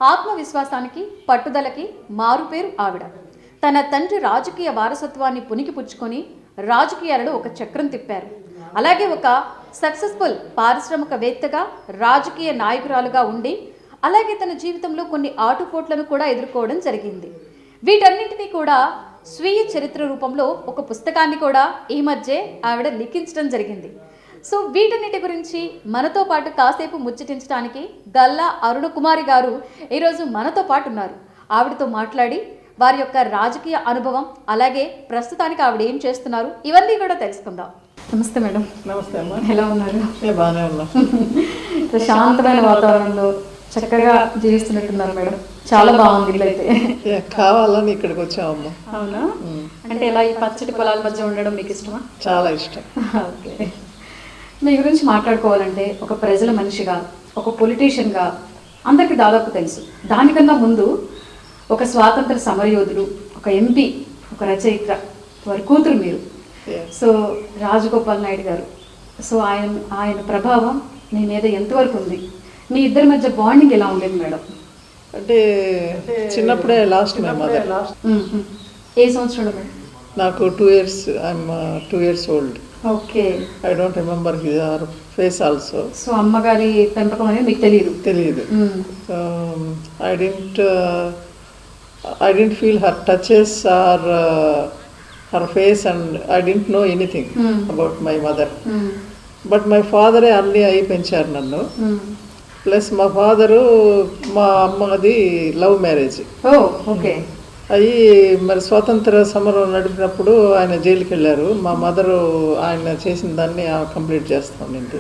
ఆత్మవిశ్వాసానికి పట్టుదలకి మారుపేరు ఆవిడ. తన తండ్రి రాజకీయ వారసత్వాన్ని పుణికిపుచ్చుకొని రాజకీయాలలో ఒక చక్రం తిప్పారు. అలాగే ఒక సక్సెస్ఫుల్ పారిశ్రామికవేత్తగా, రాజకీయ నాయకురాలుగా ఉండి, అలాగే తన జీవితంలో కొన్ని ఆటుపోట్లను కూడా ఎదుర్కోవడం జరిగింది. వీటన్నింటినీ కూడా స్వీయ చరిత్ర రూపంలో ఒక పుస్తకాన్ని కూడా ఈ మధ్య ఆవిడ లిఖించడం జరిగింది. సో వీటన్నిటి గురించి మనతో పాటు కాసేపు ముచ్చటించడానికి గల్లా అరుణకుమారి గారు ఈరోజు మనతో పాటు ఉన్నారు. ఆవిడతో మాట్లాడి వారి యొక్క రాజకీయ అనుభవం, అలాగే ప్రస్తుతానికి ఆవిడ ఏం చేస్తున్నారు, ఇవన్నీ కూడా తెలుసుకుందాం. నమస్తే మేడం. నమస్తే అమ్మా. ఎలా ఉన్నారు? బాగానే ఉన్నా. ప్రశాంతమైన వాతావరణంలో చక్కగా జీవిస్తున్నట్టున్నారు మేడం. చాలా బాగుంది ఇల్లు అయితే. కావాలని ఇక్కడికి వచ్చామమ్మా. అవునా? అంటే ఇలా ఈ పచ్చటి పొలాల మధ్య ఉండడం మీకు ఇష్టమా? చాలా ఇష్టం. ఓకే. మీ గురించి మాట్లాడుకోవాలంటే ఒక ప్రజల మనిషిగా, ఒక పొలిటీషియన్గా అందరికీ దాదాపు తెలుసు. దానికన్నా ముందు ఒక స్వాతంత్ర సమరయోధులు, ఒక ఎంపీ, ఒక రచయిత, వారి కూతురు మీరు. సో రాజగోపాల్ నాయుడు గారు, సో ఆయన ప్రభావం మీ మీద ఎంతవరకు ఉంది? మీ ఇద్దరి మధ్య బాండింగ్ ఎలా ఉండేది మేడం? అంటే చిన్నప్పుడే లాస్ట్ మై మదర్. ఏ సంవత్సరంలో మేడం? నాకు 2 years. I'm 2 years old. Okay. I don't remember here face also. So అమ్మగారి పెంపకం అనేది మీకు తెలియదు? I didn't feel her touches or her face, and I didn't know anything about my mother. But my father అన్నీ అయి పెంచారు నన్ను. Plus మా ఫాదరు, మా అమ్మది లవ్ మ్యారేజ్. ఓకే. అయ్యి మరి స్వాతంత్ర సమరం నడిపినప్పుడు ఆయన జైలుకి వెళ్ళారు. మా మదరు ఆయన చేసిన దాన్ని ఆమె కంప్లీట్ చేస్తానండి.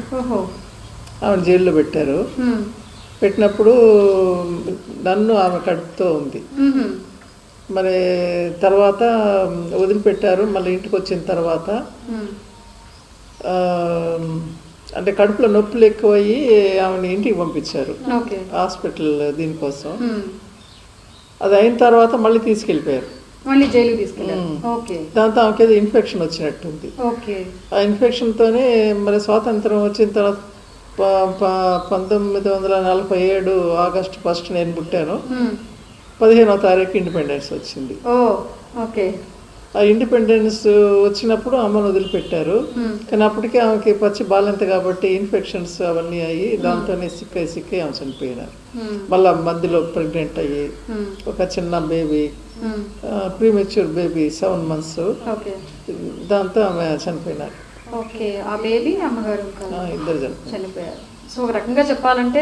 ఆమె జైల్లో పెట్టారు. పెట్టినప్పుడు నన్ను ఆమె కడుపుతో ఉంది. మరి తర్వాత వదిలిపెట్టారు. మళ్ళీ ఇంటికి వచ్చిన తర్వాత అంటే కడుపులో నొప్పులు ఎక్కువయ్యి ఆమెను ఇంటికి పంపించారు, హాస్పిటల్ దీనికోసం. అది అయిన తర్వాత మళ్ళీ తీసుకెళ్ళిపోయారు, మళ్ళీ జైలుకి తీసుకెళ్ళారు. దాంతో ఆమెకి ఏదో ఇన్ఫెక్షన్ వచ్చినట్టుంది. ఆ ఇన్ఫెక్షన్తోనే మరి స్వాతంత్రం వచ్చిన తర్వాత 1947 August 1 నేను పుట్టాను. 15వ తారీఖు ఇండిపెండెన్స్ వచ్చింది. ఆ ఇండిపెండెన్స్ వచ్చినప్పుడు అమ్మను వదిలిపెట్టారు. కానీ అప్పటికే ఆమెకి పచ్చి బాలింత కాబట్టి ఇన్ఫెక్షన్స్ అవన్నీ అయ్యి దాంతోనే సిక్కై ఆమె చనిపోయినారు. మళ్ళా మధ్యలో ప్రెగ్నెంట్ అయ్యి ఒక చిన్న బేబీ, ప్రీమెచ్యూర్ బేబీ 7 months, దాంతో ఆమె చనిపోయినారు. ఇద్దరు చనిపోయారు. సో ఒక రకంగా చెప్పాలంటే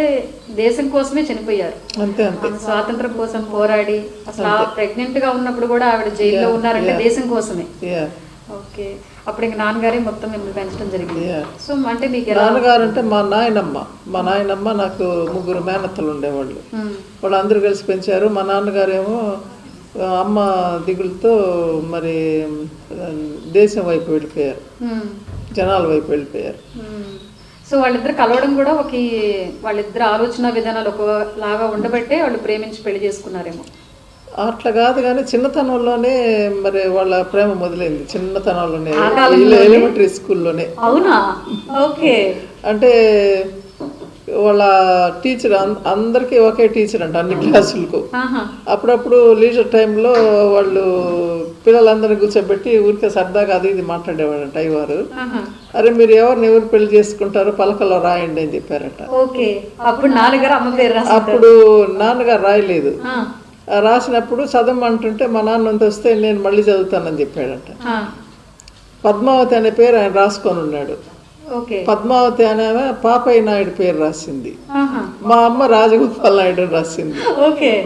దేశం కోసమే చనిపోయారు. అంతే. స్వాతంత్రం కోసం పోరాడి, అసలు ప్రెగ్నెంట్ గా ఉన్నప్పుడు కూడా ఆవిడ జైల్లో ఉన్నారంటే దేశం కోసమే. ఓకే. అప్పుడు ఇంక నాన్నగారే మొత్తం మిమ్మల్ని పెంచడం జరిగింది. సో అంటే మీకు నాన్నగారు అంటే మా నాయనమ్మ నాకు 3 మేనత్తలు ఉండేవాళ్ళు. వాళ్ళు అందరూ కలిసి పెంచారు. మా నాన్నగారేమో అమ్మ దిగులతో మరి దేశం వైపు వెళ్ళిపోయారు, జనాల వైపు వెళ్ళిపోయారు. సో వాళ్ళిద్దరు కలవడం కూడా వాళ్ళిద్దరు ఆలోచన విధానాలు ఒకలాగా ఉండబట్టే వాళ్ళు ప్రేమించి పెళ్లి చేసుకున్నారేమో. అట్లా కాదు కానీ చిన్నతనంలోనే మరి వాళ్ళ ప్రేమ మొదలైంది. చిన్నతనంలోనే, ఎలిమెంటరీ స్కూల్లోనే. అవునా? ఓకే. అంటే వాళ్ళ టీచర్ అందరికీ ఒకే టీచర్ అంట, అన్ని క్లాసులకు. అప్పుడప్పుడు లీజర్ టైంలో వాళ్ళు పిల్లలందరినీ కూర్చోబెట్టి ఊరికే సరదాగా అది ఇది మాట్లాడేవాడంట అయ్యవారు. అరే మీరు ఎవరు పెళ్లి చేసుకుంటారో పలకలో రాయండి అని చెప్పారట. అప్పుడు నాన్నగారు రాయలేదు. రాసినప్పుడు చదవమంటుంటే మా నాన్న వస్తే నేను మళ్ళీ చదువుతానని చెప్పాడట. పద్మావతి అనే పేరు ఆయన రాసుకొని ఉన్నాడు. పద్మావతి అనే పాపయ్య నాయుడు పేరు రాసింది. మా అమ్మ రాజగోపాల్ నాయుడు రాసింది.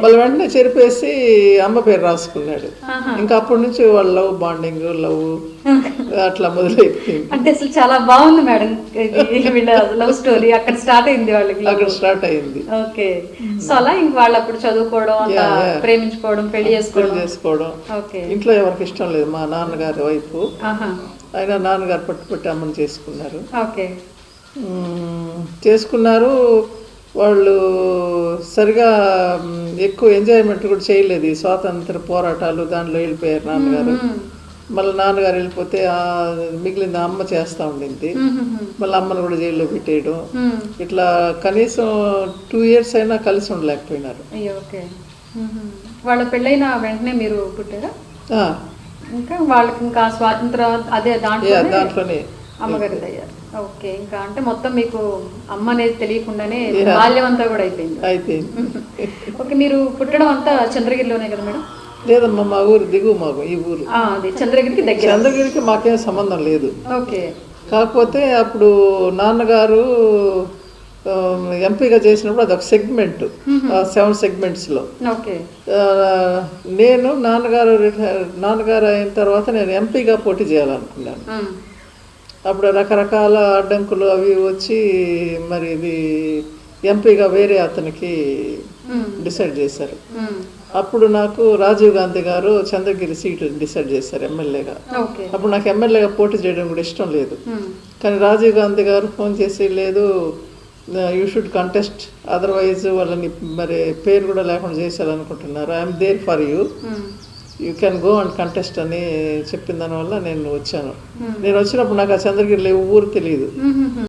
మళ్ళీ వెంటనే చెరిపేసి అమ్మ పేరు రాసుకున్నాడు. ఇంకా అప్పటి నుంచి వాళ్ళ లవ్ బాండింగ్, లవ్ అట్లా మొదలైపోయింది. అంటే అసలు చాలా బాగుంది మేడం లవ్ స్టోరీ. అక్కడ స్టార్ట్ అయింది వాళ్ళకి. అక్కడ స్టార్ట్ అయింది. ఓకే. సో అలా ఇంక వాళ్ళు అప్పుడు చదువుకోవడం, ప్రేమించుకోవడం, పెళ్లి చేసుకోవడం. ఇంట్లో ఎవరికి ఇష్టం లేదు మా నాన్నగారి వైపు. ఆయన నాన్నగారు పట్టుపట్టి అమ్మని చేసుకున్నారు. వాళ్ళు సరిగా ఎక్కువ ఎంజాయ్మెంట్ కూడా చేయలేదు. ఈ స్వాతంత్ర పోరాటాలు దాంట్లో వెళ్ళిపోయారు నాన్నగారు. మళ్ళీ నాన్నగారు వెళ్ళిపోతే మిగిలిన అమ్మ చేస్తూ ఉండింది. మళ్ళీ అమ్మను కూడా జైల్లో పెట్టేయడం. ఇట్లా కనీసం 2 years అయినా కలిసి ఉండలేకపోయినారు. అయ్యో, ఓకే. వాళ్ళ పెళ్ళైన వెంటనే మీరు పుట్టారా? ఇంకా వాళ్ళకి ఇంకా స్వాతంత్రం అదే దాంట్లోనే అమ్మగారి అయ్యారు. ఓకే. ఇంకా అంటే మొత్తం మీకు అమ్మ అనేది తెలియకుండానే బాల్యం అంతా కూడా అయిపోయింది. ఓకే. మీరు పుట్టడం అంతా చంద్రగిరిలోనే కదా మేడం? లేదమ్మా, మా ఊరు దిగువ, మాకు ఈ ఊరు అది చంద్రగిరికి దగ్గర. చంద్రగిరికి మాకేం సంబంధం లేదు. ఓకే. కాకపోతే అప్పుడు నాన్నగారు ఎంపీగా చేసినప్పుడు అదొక సెగ్మెంట్, 7 segmentsలో. నేను నాన్నగారు అయిన తర్వాత నేను ఎంపీగా పోటీ చేయాలనుకున్నాను. అప్పుడు రకరకాల అడ్డంకులు అవి వచ్చి మరి ఇది ఎంపీగా వేరే అతనికి డిసైడ్ చేశారు. అప్పుడు నాకు రాజీవ్ గాంధీ గారు చంద్రగిరి సీటు డిసైడ్ చేశారు ఎమ్మెల్యేగా. అప్పుడు నాకు ఎమ్మెల్యేగా పోటీ చేయడం కూడా ఇష్టం లేదు. కానీ రాజీవ్ గాంధీ గారు ఫోన్ చేసి, లేదు యూ షుడ్ కంటెస్ట్, అదర్వైజ్ వాళ్ళని మరి పేరు కూడా లేకుండా చేశారనుకుంటున్నారు, I'm there for you, you can go and contest అని చెప్పిన దానివల్ల నేను వచ్చాను. నేను వచ్చినప్పుడు నాకు ఆ చంద్రగిరిలో ఊరు తెలియదు.